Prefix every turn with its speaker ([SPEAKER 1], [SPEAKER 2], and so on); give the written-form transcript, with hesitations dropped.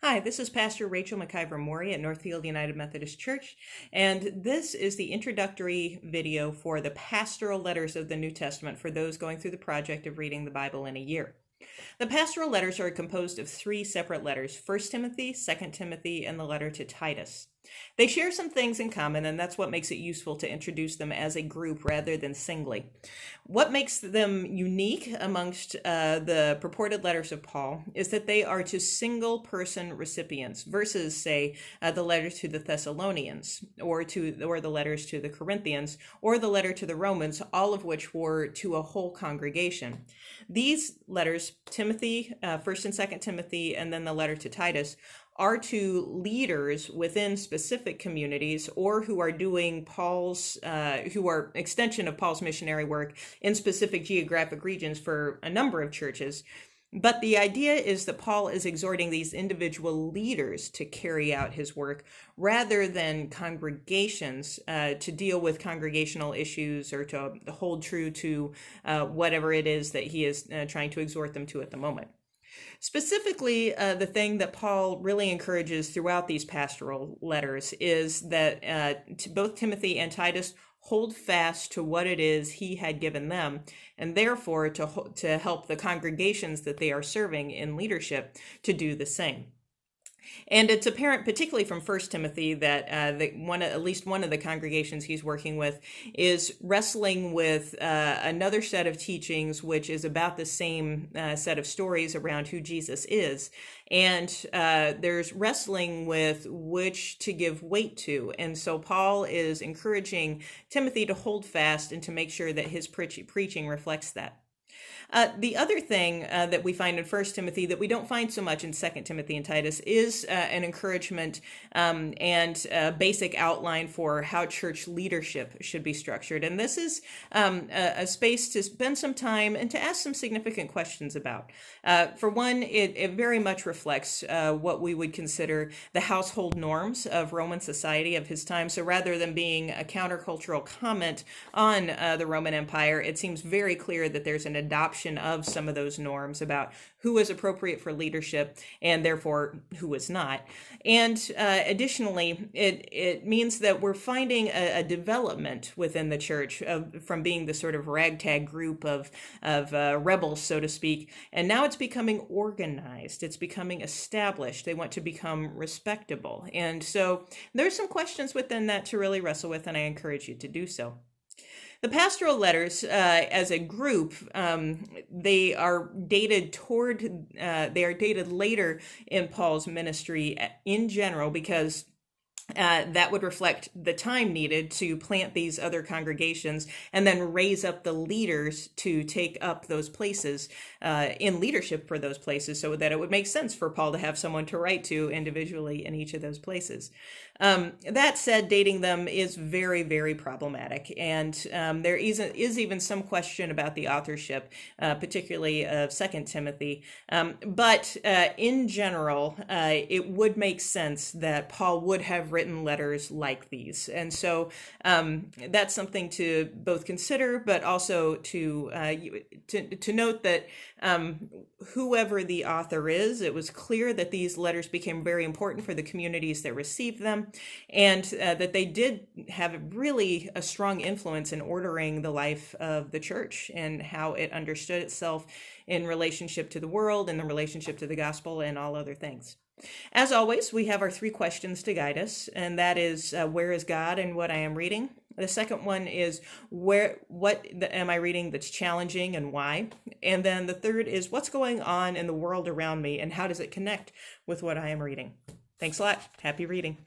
[SPEAKER 1] Hi, this is Pastor Rachel McIver-Maury at Northfield United Methodist Church, and this is the introductory video for the pastoral letters of the New Testament for those going through the project of reading the Bible in a year. The pastoral letters are composed of three separate letters: 1 Timothy, 2 Timothy, and the letter to Titus. They share some things in common, and that's what makes it useful to introduce them as a group rather than singly. What makes them unique amongst the purported letters of Paul is that they are to single-person recipients versus, say, the letter to the Thessalonians or the letters to the Corinthians or the letter to the Romans, all of which were to a whole congregation. These letters, Timothy, 1 and 2 Timothy, and then the letter to Titus, are to leaders within specific communities or who are doing who are extension of Paul's missionary work in specific geographic regions for a number of churches. But the idea is that Paul is exhorting these individual leaders to carry out his work rather than congregations to deal with congregational issues or to hold true to whatever it is that he is trying to exhort them to at the moment. Specifically, the thing that Paul really encourages throughout these pastoral letters is that both Timothy and Titus hold fast to what it is he had given them, and therefore to help the congregations that they are serving in leadership to do the same. And it's apparent, particularly from 1 Timothy, that at least one of the congregations he's working with is wrestling with another set of teachings, which is about the same set of stories around who Jesus is. And there's wrestling with which to give weight to. And so Paul is encouraging Timothy to hold fast and to make sure that his preaching reflects that. The other thing that we find in 1 Timothy that we don't find so much in 2 Timothy and Titus is an encouragement and a basic outline for how church leadership should be structured. And this is a space to spend some time and to ask some significant questions about. For one, it very much reflects what we would consider the household norms of Roman society of his time. So rather than being a countercultural comment on the Roman Empire, it seems very clear that there's an adoption of some of those norms about who is appropriate for leadership and therefore who is not. And additionally, it means that we're finding a development within the church from being the sort of ragtag group of rebels, so to speak, and now it's becoming organized. It's becoming established. They want to become respectable. And so there's some questions within that to really wrestle with, and I encourage you to do so. The pastoral letters, as a group, they are dated later in Paul's ministry in general, because that would reflect the time needed to plant these other congregations and then raise up the leaders to take up those places in leadership for those places, so that it would make sense for Paul to have someone to write to individually in each of those places. That said, dating them is very, very problematic, and there is even some question about the authorship, particularly of 2 Timothy. But in general, it would make sense that Paul would have written letters like these. And so that's something to both consider, but also to note that whoever the author is, it was clear that these letters became very important for the communities that received them, and that they did have really a strong influence in ordering the life of the church and how it understood itself in relationship to the world and the relationship to the gospel and all other things. As always, we have our three questions to guide us, and that is, where is God and what I am reading? The second one is, what am I reading that's challenging and why? And then the third is, what's going on in the world around me and how does it connect with what I am reading? Thanks a lot. Happy reading.